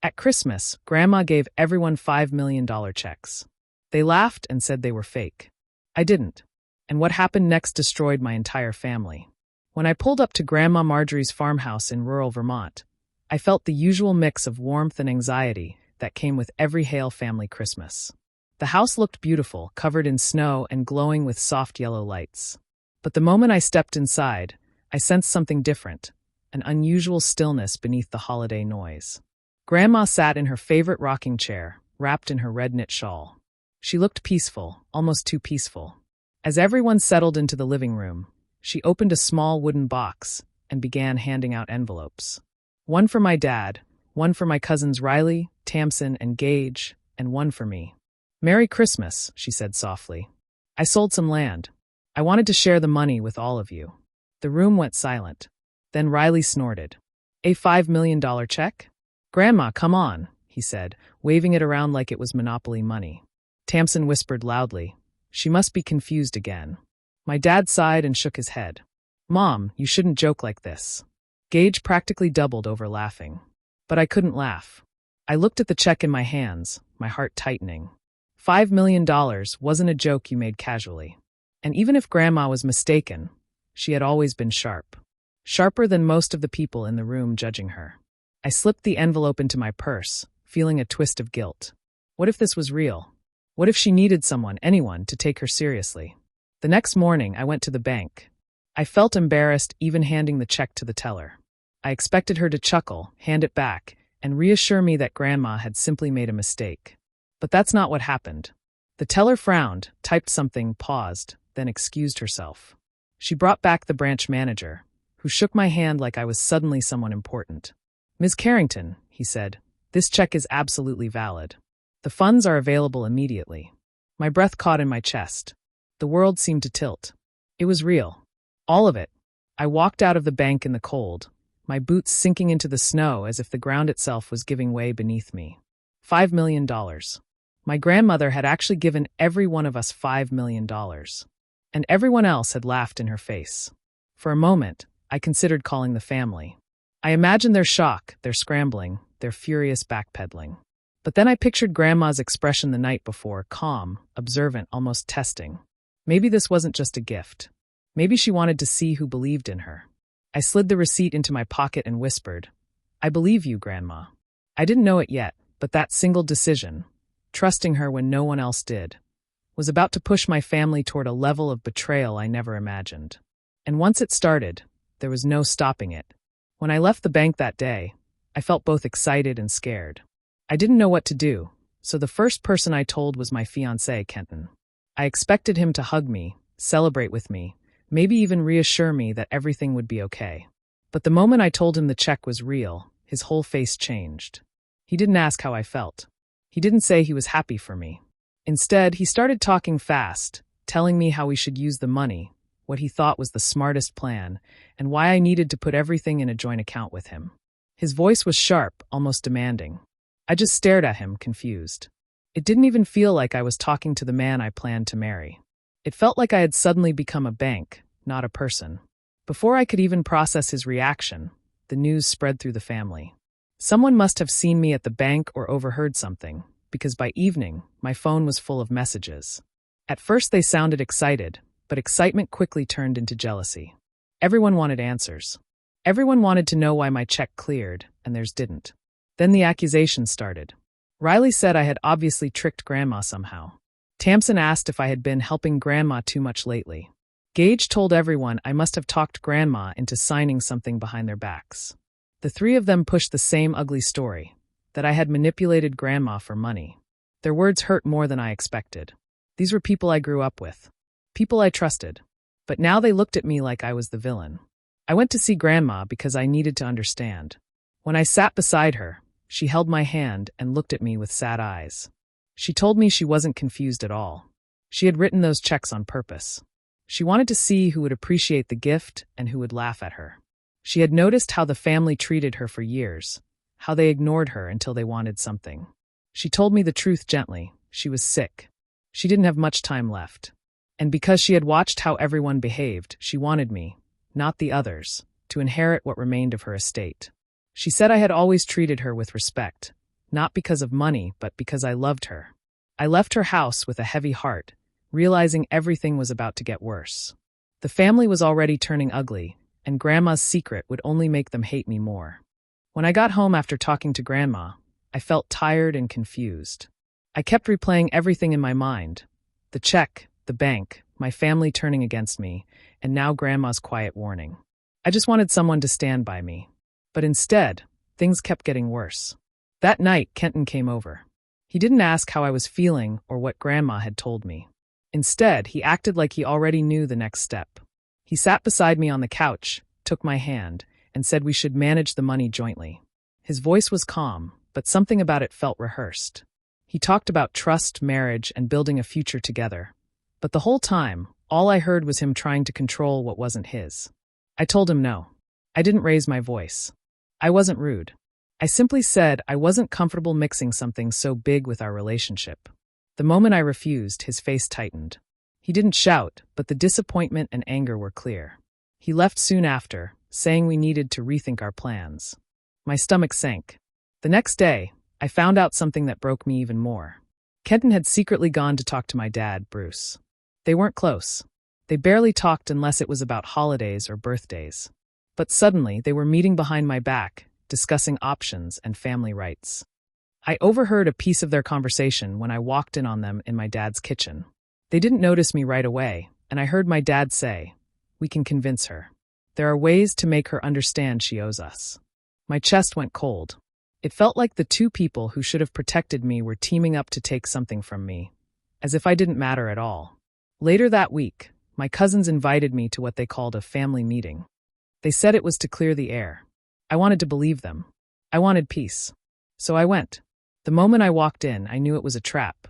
At Christmas, Grandma gave everyone $5 million checks. They laughed and said they were fake. I didn't. And what happened next destroyed my entire family. When I pulled up to Grandma Marjorie's farmhouse in rural Vermont, I felt the usual mix of warmth and anxiety that came with every Hale family Christmas. The house looked beautiful, covered in snow and glowing with soft yellow lights. But the moment I stepped inside, I sensed something different, an unusual stillness beneath the holiday noise. Grandma sat in her favorite rocking chair, wrapped in her red knit shawl. She looked peaceful, almost too peaceful. As everyone settled into the living room, she opened a small wooden box and began handing out envelopes. One for my dad, one for my cousins Riley, Tamsin, and Gage, and one for me. "Merry Christmas," she said softly. "I sold some land. I wanted to share the money with all of you." The room went silent. Then Riley snorted. "A $5 million check? Grandma, come on," he said, waving it around like it was Monopoly money. Tamsin whispered loudly, "She must be confused again." My dad sighed and shook his head. "Mom, you shouldn't joke like this." Gage practically doubled over laughing. But I couldn't laugh. I looked at the check in my hands, my heart tightening. $5 million wasn't a joke you made casually. And even if Grandma was mistaken, she had always been sharp. Sharper than most of the people in the room judging her. I slipped the envelope into my purse, feeling a twist of guilt. What if this was real? What if she needed someone, anyone, to take her seriously? The next morning, I went to the bank. I felt embarrassed even handing the check to the teller. I expected her to chuckle, hand it back, and reassure me that Grandma had simply made a mistake. But that's not what happened. The teller frowned, typed something, paused, then excused herself. She brought back the branch manager, who shook my hand like I was suddenly someone important. "Ms. Carrington," he said, "this check is absolutely valid. The funds are available immediately." My breath caught in my chest. The world seemed to tilt. It was real. All of it. I walked out of the bank in the cold, my boots sinking into the snow as if the ground itself was giving way beneath me. $5 million. My grandmother had actually given every one of us $5 million. And everyone else had laughed in her face. For a moment, I considered calling the family. I imagined their shock, their scrambling, their furious backpedaling. But then I pictured Grandma's expression the night before, calm, observant, almost testing. Maybe this wasn't just a gift. Maybe she wanted to see who believed in her. I slid the receipt into my pocket and whispered, "I believe you, Grandma." I didn't know it yet, but that single decision, trusting her when no one else did, was about to push my family toward a level of betrayal I never imagined. And once it started, there was no stopping it. When I left the bank that day, I felt both excited and scared. I didn't know what to do, so the first person I told was my fiancé, Kenton. I expected him to hug me, celebrate with me, maybe even reassure me that everything would be okay. But the moment I told him the check was real, his whole face changed. He didn't ask how I felt. He didn't say he was happy for me. Instead, he started talking fast, telling me how we should use the money, what he thought was the smartest plan, and why I needed to put everything in a joint account with him. His voice was sharp, almost demanding. I just stared at him, confused. It didn't even feel like I was talking to the man I planned to marry. It felt like I had suddenly become a bank, not a person. Before I could even process his reaction, the news spread through the family. Someone must have seen me at the bank or overheard something, because by evening, my phone was full of messages. At first they sounded excited, but excitement quickly turned into jealousy. Everyone wanted answers. Everyone wanted to know why my check cleared, and theirs didn't. Then the accusations started. Riley said I had obviously tricked Grandma somehow. Tamsin asked if I had been helping Grandma too much lately. Gage told everyone I must have talked Grandma into signing something behind their backs. The three of them pushed the same ugly story, that I had manipulated Grandma for money. Their words hurt more than I expected. These were people I grew up with. People I trusted. But now they looked at me like I was the villain. I went to see Grandma because I needed to understand. When I sat beside her, she held my hand and looked at me with sad eyes. She told me she wasn't confused at all. She had written those checks on purpose. She wanted to see who would appreciate the gift and who would laugh at her. She had noticed how the family treated her for years, how they ignored her until they wanted something. She told me the truth gently. She was sick. She didn't have much time left. And because she had watched how everyone behaved, she wanted me, not the others, to inherit what remained of her estate. She said I had always treated her with respect, not because of money, but because I loved her. I left her house with a heavy heart, realizing everything was about to get worse. The family was already turning ugly, and Grandma's secret would only make them hate me more. When I got home after talking to Grandma, I felt tired and confused. I kept replaying everything in my mind: the check, the bank, my family turning against me, and now Grandma's quiet warning. I just wanted someone to stand by me. But instead, things kept getting worse. That night, Kenton came over. He didn't ask how I was feeling or what Grandma had told me. Instead, he acted like he already knew the next step. He sat beside me on the couch, took my hand, and said we should manage the money jointly. His voice was calm, but something about it felt rehearsed. He talked about trust, marriage, and building a future together. But the whole time, all I heard was him trying to control what wasn't his. I told him no. I didn't raise my voice. I wasn't rude. I simply said I wasn't comfortable mixing something so big with our relationship. The moment I refused, his face tightened. He didn't shout, but the disappointment and anger were clear. He left soon after, saying we needed to rethink our plans. My stomach sank. The next day, I found out something that broke me even more. Kenton had secretly gone to talk to my dad, Bruce. They weren't close. They barely talked unless it was about holidays or birthdays. But suddenly, they were meeting behind my back, discussing options and family rights. I overheard a piece of their conversation when I walked in on them in my dad's kitchen. They didn't notice me right away, and I heard my dad say, "We can convince her. There are ways to make her understand she owes us." My chest went cold. It felt like the two people who should have protected me were teaming up to take something from me, as if I didn't matter at all. Later that week, my cousins invited me to what they called a family meeting. They said it was to clear the air. I wanted to believe them. I wanted peace. So I went. The moment I walked in, I knew it was a trap.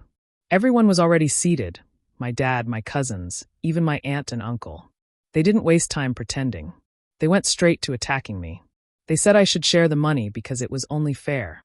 Everyone was already seated: my dad, my cousins, even my aunt and uncle. They didn't waste time pretending. They went straight to attacking me. They said I should share the money because it was only fair.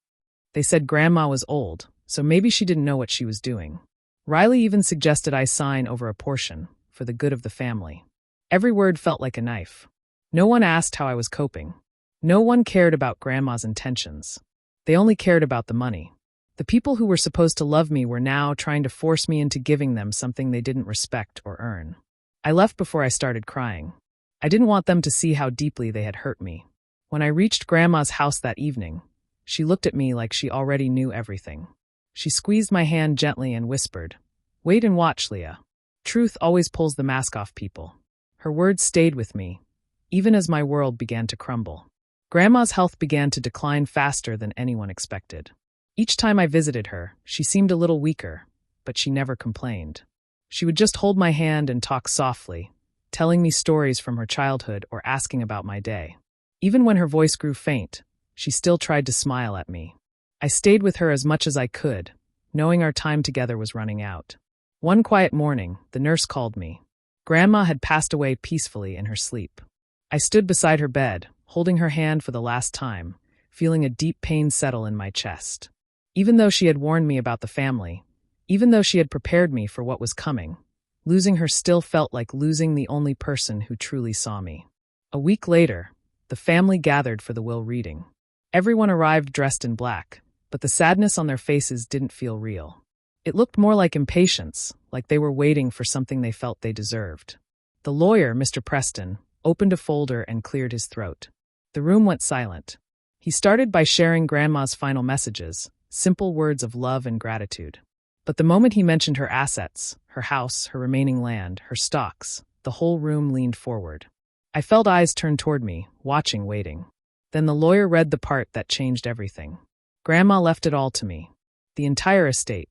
They said Grandma was old, so maybe she didn't know what she was doing. Riley even suggested I sign over a portion, for the good of the family. Every word felt like a knife. No one asked how I was coping. No one cared about Grandma's intentions. They only cared about the money. The people who were supposed to love me were now trying to force me into giving them something they didn't respect or earn. I left before I started crying. I didn't want them to see how deeply they had hurt me. When I reached Grandma's house that evening, she looked at me like she already knew everything. She squeezed my hand gently and whispered, "Wait and watch, Leah. Truth always pulls the mask off people." Her words stayed with me, even as my world began to crumble. Grandma's health began to decline faster than anyone expected. Each time I visited her, she seemed a little weaker, but she never complained. She would just hold my hand and talk softly, telling me stories from her childhood or asking about my day. Even when her voice grew faint, she still tried to smile at me. I stayed with her as much as I could, knowing our time together was running out. One quiet morning, the nurse called me. Grandma had passed away peacefully in her sleep. I stood beside her bed, holding her hand for the last time, feeling a deep pain settle in my chest. Even though she had warned me about the family, even though she had prepared me for what was coming, losing her still felt like losing the only person who truly saw me. A week later, the family gathered for the will reading. Everyone arrived dressed in black, but the sadness on their faces didn't feel real. It looked more like impatience, like they were waiting for something they felt they deserved. The lawyer, Mr. Preston, opened a folder and cleared his throat. The room went silent. He started by sharing Grandma's final messages, simple words of love and gratitude. But the moment he mentioned her assets, her house, her remaining land, her stocks, the whole room leaned forward. I felt eyes turn toward me, watching, waiting. Then the lawyer read the part that changed everything. Grandma left it all to me. The entire estate.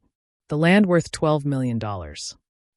The land worth $12 million.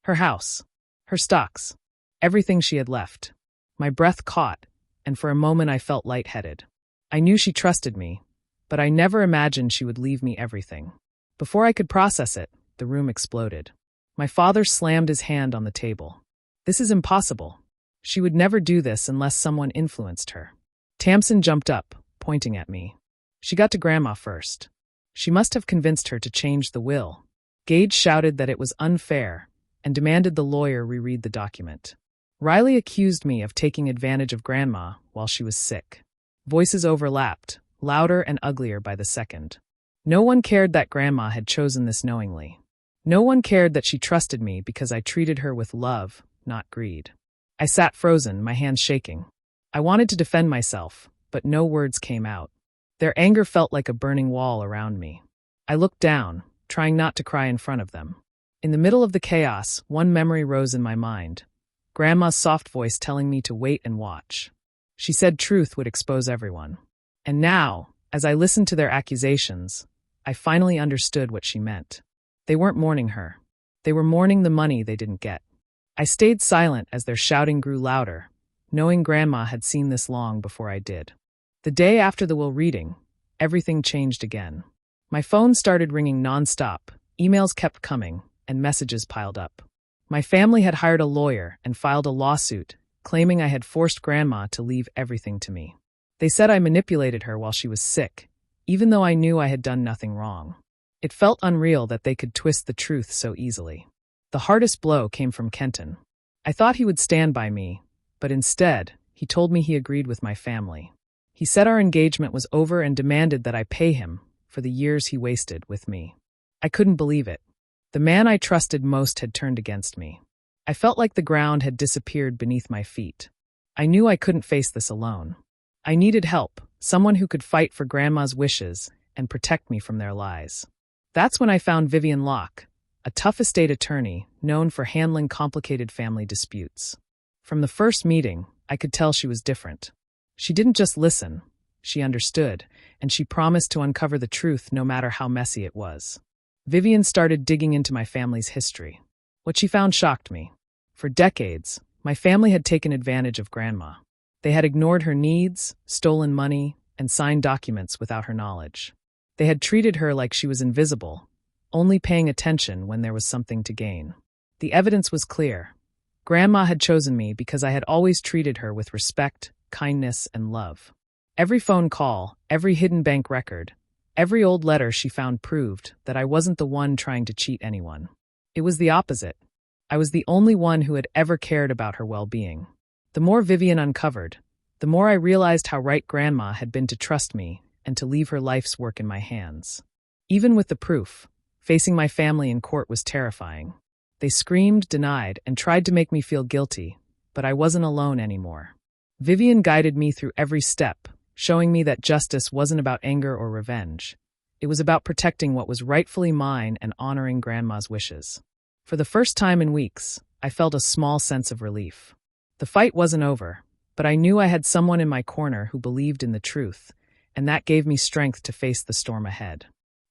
Her house. Her stocks. Everything she had left. My breath caught, and for a moment I felt lightheaded. I knew she trusted me, but I never imagined she would leave me everything. Before I could process it, the room exploded. My father slammed his hand on the table. "This is impossible. She would never do this unless someone influenced her." Tamsin jumped up, pointing at me. "She got to Grandma first. She must have convinced her to change the will." Gage shouted that it was unfair and demanded the lawyer reread the document. Riley accused me of taking advantage of Grandma while she was sick. Voices overlapped, louder and uglier by the second. No one cared that Grandma had chosen this knowingly. No one cared that she trusted me because I treated her with love, not greed. I sat frozen, my hands shaking. I wanted to defend myself, but no words came out. Their anger felt like a burning wall around me. I looked down, trying not to cry in front of them. In the middle of the chaos, one memory rose in my mind. Grandma's soft voice telling me to wait and watch. She said truth would expose everyone. And now, as I listened to their accusations, I finally understood what she meant. They weren't mourning her. They were mourning the money they didn't get. I stayed silent as their shouting grew louder, knowing Grandma had seen this long before I did. The day after the will reading, everything changed again. My phone started ringing nonstop, emails kept coming, and messages piled up. My family had hired a lawyer and filed a lawsuit, claiming I had forced Grandma to leave everything to me. They said I manipulated her while she was sick, even though I knew I had done nothing wrong. It felt unreal that they could twist the truth so easily. The hardest blow came from Kenton. I thought he would stand by me, but instead, he told me he agreed with my family. He said our engagement was over and demanded that I pay him for the years he wasted with me. I couldn't believe it. The man I trusted most had turned against me. I felt like the ground had disappeared beneath my feet. I knew I couldn't face this alone. I needed help, someone who could fight for Grandma's wishes and protect me from their lies. That's when I found Vivian Locke, a tough estate attorney known for handling complicated family disputes. From the first meeting, I could tell she was different. She didn't just listen, she understood, and she promised to uncover the truth no matter how messy it was. Vivian started digging into my family's history. What she found shocked me. For decades, my family had taken advantage of Grandma. They had ignored her needs, stolen money, and signed documents without her knowledge. They had treated her like she was invisible, only paying attention when there was something to gain. The evidence was clear. Grandma had chosen me because I had always treated her with respect, kindness, and love. Every phone call, every hidden bank record, every old letter she found proved that I wasn't the one trying to cheat anyone. It was the opposite. I was the only one who had ever cared about her well-being. The more Vivian uncovered, the more I realized how right Grandma had been to trust me and to leave her life's work in my hands. Even with the proof, facing my family in court was terrifying. They screamed, denied, and tried to make me feel guilty, but I wasn't alone anymore. Vivian guided me through every step, showing me that justice wasn't about anger or revenge. It was about protecting what was rightfully mine and honoring Grandma's wishes. For the first time in weeks, I felt a small sense of relief. The fight wasn't over, but I knew I had someone in my corner who believed in the truth, and that gave me strength to face the storm ahead.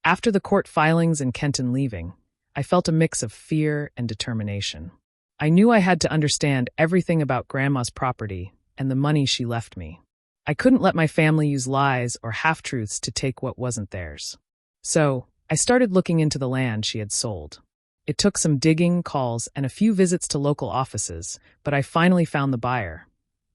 After the court filings and Kenton leaving, I felt a mix of fear and determination. I knew I had to understand everything about Grandma's property and the money she left me. I couldn't let my family use lies or half-truths to take what wasn't theirs. So, I started looking into the land she had sold. It took some digging, calls, and a few visits to local offices, but I finally found the buyer.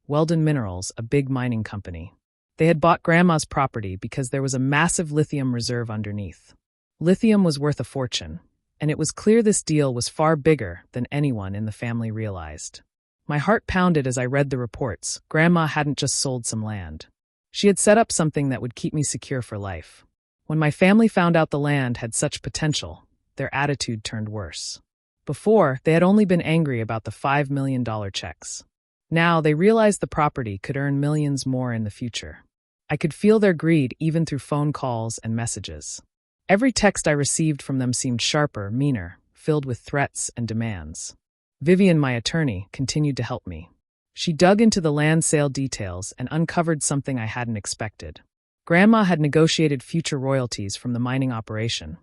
Weldon Minerals, a big mining company. They had bought Grandma's property because there was a massive lithium reserve underneath. Lithium was worth a fortune, and it was clear this deal was far bigger than anyone in the family realized. My heart pounded as I read the reports. Grandma hadn't just sold some land. She had set up something that would keep me secure for life. When my family found out the land had such potential, their attitude turned worse. Before, they had only been angry about the $5 million checks. Now, they realized the property could earn millions more in the future. I could feel their greed even through phone calls and messages. Every text I received from them seemed sharper, meaner, filled with threats and demands. Vivian, my attorney, continued to help me. She dug into the land sale details and uncovered something I hadn't expected. Grandma had negotiated future royalties from the mining operation,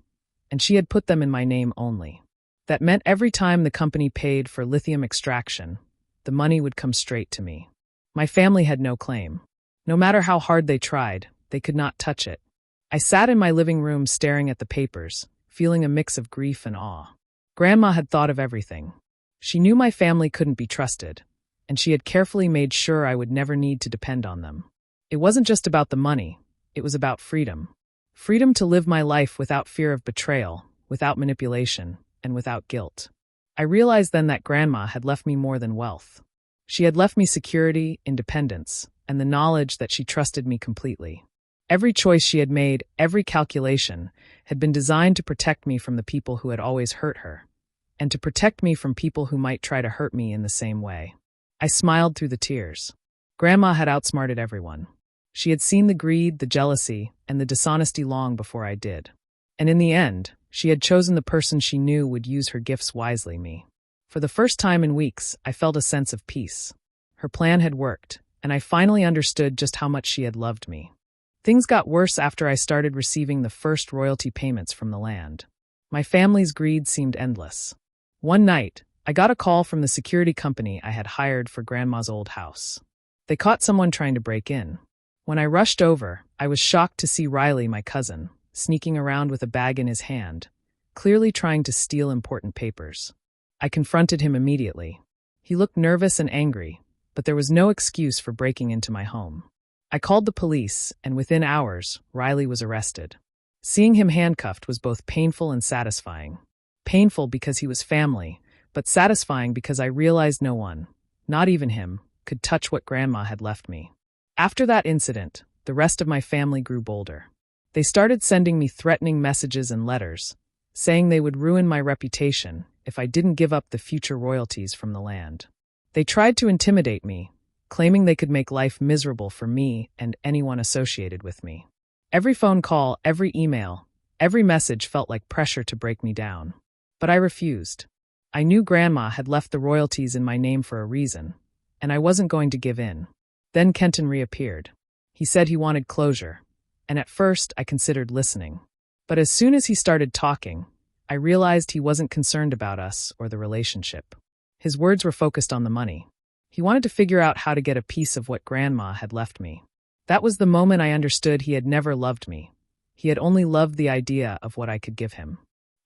and she had put them in my name only. That meant every time the company paid for lithium extraction, the money would come straight to me. My family had no claim. No matter how hard they tried, they could not touch it. I sat in my living room staring at the papers, feeling a mix of grief and awe. Grandma had thought of everything. She knew my family couldn't be trusted, and she had carefully made sure I would never need to depend on them. It wasn't just about the money, it was about freedom. Freedom to live my life without fear of betrayal, without manipulation, and without guilt. I realized then that Grandma had left me more than wealth. She had left me security, independence, and the knowledge that she trusted me completely. Every choice she had made, every calculation, had been designed to protect me from the people who had always hurt her, and to protect me from people who might try to hurt me in the same way. I smiled through the tears. Grandma had outsmarted everyone. She had seen the greed, the jealousy, and the dishonesty long before I did. And in the end, she had chosen the person she knew would use her gifts wisely, me. For the first time in weeks, I felt a sense of peace. Her plan had worked, and I finally understood just how much she had loved me. Things got worse after I started receiving the first royalty payments from the land. My family's greed seemed endless. One night, I got a call from the security company I had hired for Grandma's old house. They caught someone trying to break in. When I rushed over, I was shocked to see Riley, my cousin, sneaking around with a bag in his hand, clearly trying to steal important papers. I confronted him immediately. He looked nervous and angry, but there was no excuse for breaking into my home. I called the police, and within hours, Riley was arrested. Seeing him handcuffed was both painful and satisfying. Painful because he was family, but satisfying because I realized no one, not even him, could touch what Grandma had left me. After that incident, the rest of my family grew bolder. They started sending me threatening messages and letters, saying they would ruin my reputation if I didn't give up the future royalties from the land. They tried to intimidate me, claiming they could make life miserable for me and anyone associated with me. Every phone call, every email, every message felt like pressure to break me down. But I refused. I knew Grandma had left the royalties in my name for a reason, and I wasn't going to give in. Then Kenton reappeared. He said he wanted closure, and at first I considered listening. But as soon as he started talking, I realized he wasn't concerned about us or the relationship. His words were focused on the money. He wanted to figure out how to get a piece of what Grandma had left me. That was the moment I understood he had never loved me. He had only loved the idea of what I could give him.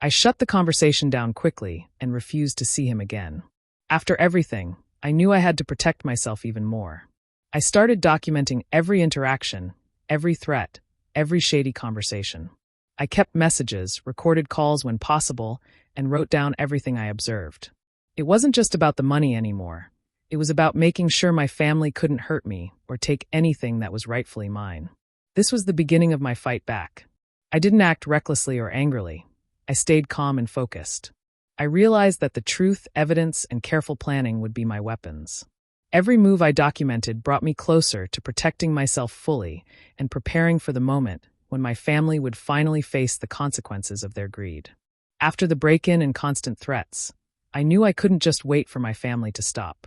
I shut the conversation down quickly and refused to see him again. After everything, I knew I had to protect myself even more. I started documenting every interaction, every threat, every shady conversation. I kept messages, recorded calls when possible, and wrote down everything I observed. It wasn't just about the money anymore. It was about making sure my family couldn't hurt me or take anything that was rightfully mine. This was the beginning of my fight back. I didn't act recklessly or angrily. I stayed calm and focused. I realized that the truth, evidence, and careful planning would be my weapons. Every move I documented brought me closer to protecting myself fully and preparing for the moment when my family would finally face the consequences of their greed. After the break-in and constant threats, I knew I couldn't just wait for my family to stop.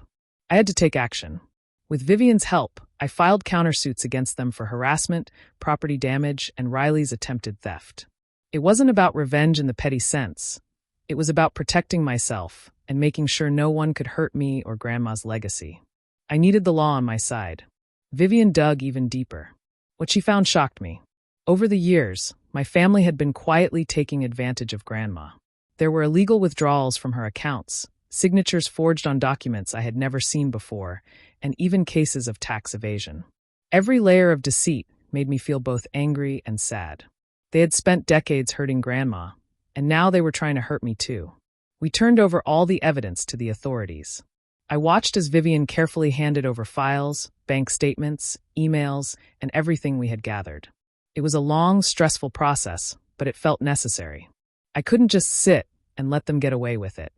I had to take action. With Vivian's help, I filed countersuits against them for harassment, property damage, and Riley's attempted theft. It wasn't about revenge in the petty sense. It was about protecting myself and making sure no one could hurt me or Grandma's legacy. I needed the law on my side. Vivian dug even deeper. What she found shocked me. Over the years, my family had been quietly taking advantage of Grandma. There were illegal withdrawals from her accounts, signatures forged on documents I had never seen before, and even cases of tax evasion. Every layer of deceit made me feel both angry and sad. They had spent decades hurting Grandma, and now they were trying to hurt me too. We turned over all the evidence to the authorities. I watched as Vivian carefully handed over files, bank statements, emails, and everything we had gathered. It was a long, stressful process, but it felt necessary. I couldn't just sit and let them get away with it.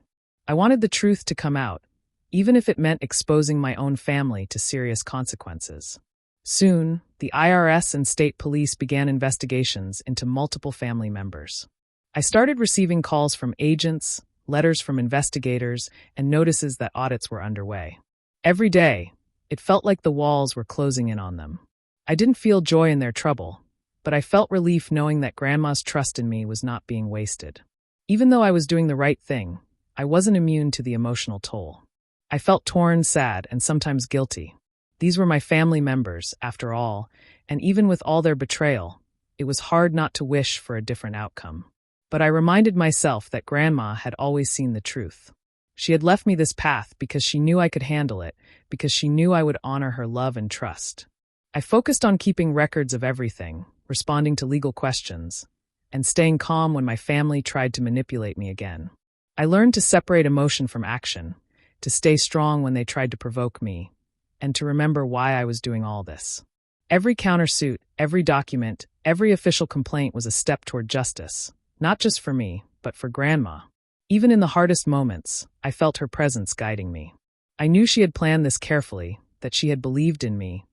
I wanted the truth to come out, even if it meant exposing my own family to serious consequences. Soon, the IRS and state police began investigations into multiple family members. I started receiving calls from agents, letters from investigators, and notices that audits were underway. Every day, it felt like the walls were closing in on them. I didn't feel joy in their trouble, but I felt relief knowing that Grandma's trust in me was not being wasted. Even though I was doing the right thing, I wasn't immune to the emotional toll. I felt torn, sad, and sometimes guilty. These were my family members, after all, and even with all their betrayal, it was hard not to wish for a different outcome. But I reminded myself that Grandma had always seen the truth. She had left me this path because she knew I could handle it, because she knew I would honor her love and trust. I focused on keeping records of everything, responding to legal questions, and staying calm when my family tried to manipulate me again. I learned to separate emotion from action, to stay strong when they tried to provoke me, and to remember why I was doing all this. Every countersuit, every document, every official complaint was a step toward justice, not just for me, but for Grandma. Even in the hardest moments, I felt her presence guiding me. I knew she had planned this carefully, that she had believed in me,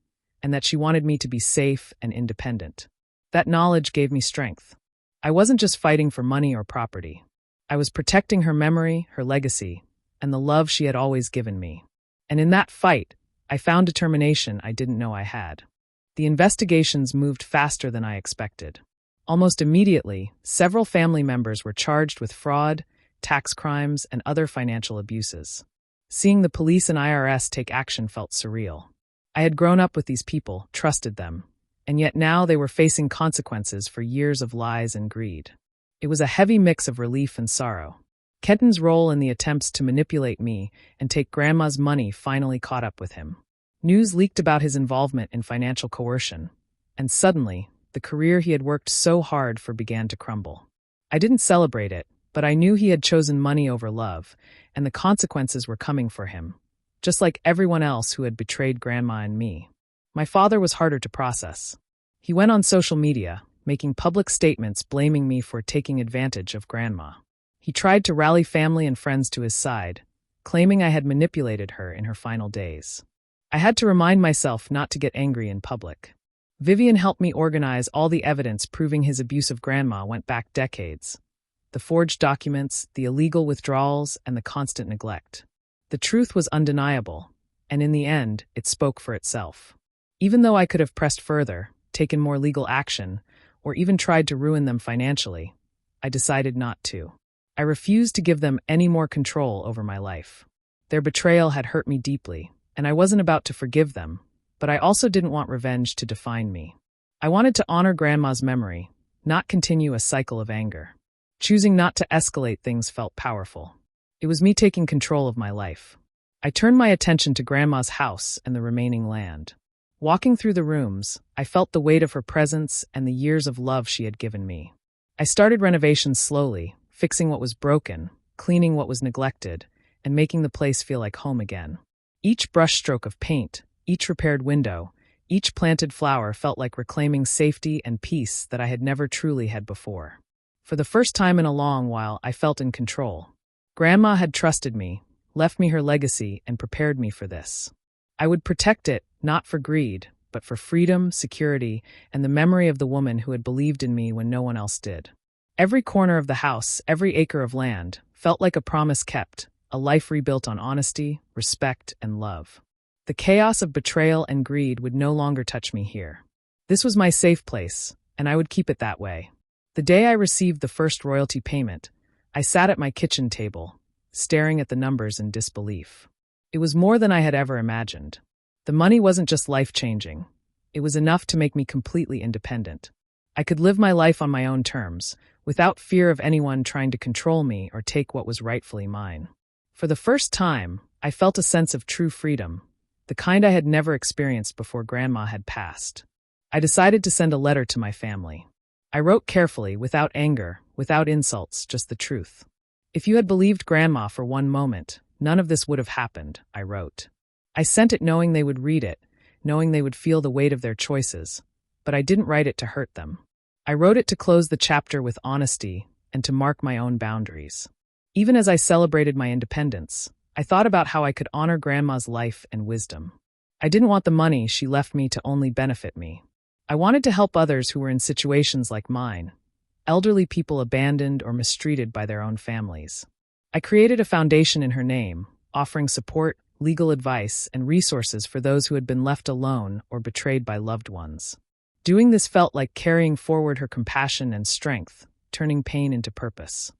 and that she wanted me to be safe and independent. That knowledge gave me strength. I wasn't just fighting for money or property. I was protecting her memory, her legacy, and the love she had always given me. And in that fight, I found determination I didn't know I had. The investigations moved faster than I expected. Almost immediately, several family members were charged with fraud, tax crimes, and other financial abuses. Seeing the police and IRS take action felt surreal. I had grown up with these people, trusted them, and yet now they were facing consequences for years of lies and greed. It was a heavy mix of relief and sorrow. Kenton's role in the attempts to manipulate me and take Grandma's money finally caught up with him. News leaked about his involvement in financial coercion, and suddenly, the career he had worked so hard for began to crumble. I didn't celebrate it, but I knew he had chosen money over love, and the consequences were coming for him, just like everyone else who had betrayed Grandma and me. My father was harder to process. He went on social media, making public statements blaming me for taking advantage of Grandma. He tried to rally family and friends to his side, claiming I had manipulated her in her final days. I had to remind myself not to get angry in public. Vivian helped me organize all the evidence proving his abuse of Grandma went back decades. The forged documents, the illegal withdrawals, and the constant neglect. The truth was undeniable, and in the end, it spoke for itself. Even though I could have pressed further, taken more legal action, or even tried to ruin them financially, I decided not to. I refused to give them any more control over my life. Their betrayal had hurt me deeply, and I wasn't about to forgive them, but I also didn't want revenge to define me. I wanted to honor Grandma's memory, not continue a cycle of anger. Choosing not to escalate things felt powerful. It was me taking control of my life. I turned my attention to Grandma's house and the remaining land. Walking through the rooms, I felt the weight of her presence and the years of love she had given me. I started renovations slowly, fixing what was broken, cleaning what was neglected, and making the place feel like home again. Each brushstroke of paint, each repaired window, each planted flower felt like reclaiming safety and peace that I had never truly had before. For the first time in a long while, I felt in control. Grandma had trusted me, left me her legacy, and prepared me for this. I would protect it, not for greed, but for freedom, security, and the memory of the woman who had believed in me when no one else did. Every corner of the house, every acre of land, felt like a promise kept, a life rebuilt on honesty, respect, and love. The chaos of betrayal and greed would no longer touch me here. This was my safe place, and I would keep it that way. The day I received the first royalty payment, I sat at my kitchen table, staring at the numbers in disbelief. It was more than I had ever imagined. The money wasn't just life-changing. It was enough to make me completely independent. I could live my life on my own terms, without fear of anyone trying to control me or take what was rightfully mine. For the first time, I felt a sense of true freedom, the kind I had never experienced before Grandma had passed. I decided to send a letter to my family. I wrote carefully, without anger, without insults, just the truth. If you had believed Grandma for one moment, none of this would have happened, I wrote. I sent it knowing they would read it, knowing they would feel the weight of their choices, but I didn't write it to hurt them. I wrote it to close the chapter with honesty and to mark my own boundaries. Even as I celebrated my independence, I thought about how I could honor Grandma's life and wisdom. I didn't want the money she left me to only benefit me. I wanted to help others who were in situations like mine, elderly people abandoned or mistreated by their own families. I created a foundation in her name, offering support, legal advice, and resources for those who had been left alone or betrayed by loved ones. Doing this felt like carrying forward her compassion and strength, turning pain into purpose.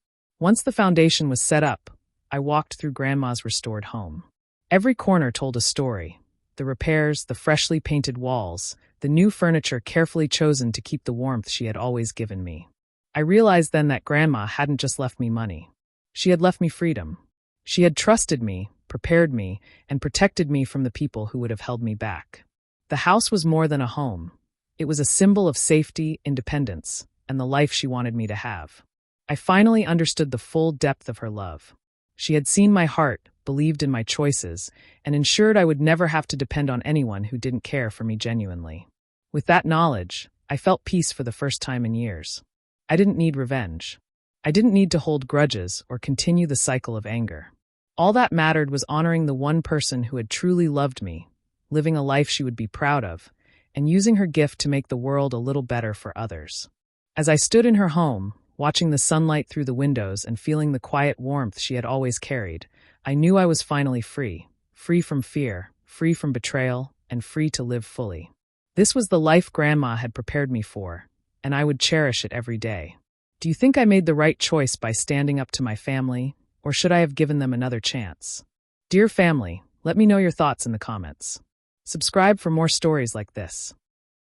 Once the foundation was set up, I walked through Grandma's restored home. Every corner told a story. The repairs, the freshly painted walls, the new furniture carefully chosen to keep the warmth she had always given me. I realized then that Grandma hadn't just left me money. She had left me freedom. She had trusted me, prepared me, and protected me from the people who would have held me back. The house was more than a home. It was a symbol of safety, independence, and the life she wanted me to have. I finally understood the full depth of her love. She had seen my heart, believed in my choices, and ensured I would never have to depend on anyone who didn't care for me genuinely. With that knowledge, I felt peace for the first time in years. I didn't need revenge. I didn't need to hold grudges or continue the cycle of anger. All that mattered was honoring the one person who had truly loved me, living a life she would be proud of, and using her gift to make the world a little better for others. As I stood in her home, watching the sunlight through the windows and feeling the quiet warmth she had always carried, I knew I was finally free from fear, free from betrayal, and free to live fully. This was the life Grandma had prepared me for, and I would cherish it every day. Do you think I made the right choice by standing up to my family, or should I have given them another chance? Dear family, let me know your thoughts in the comments. Subscribe for more stories like this.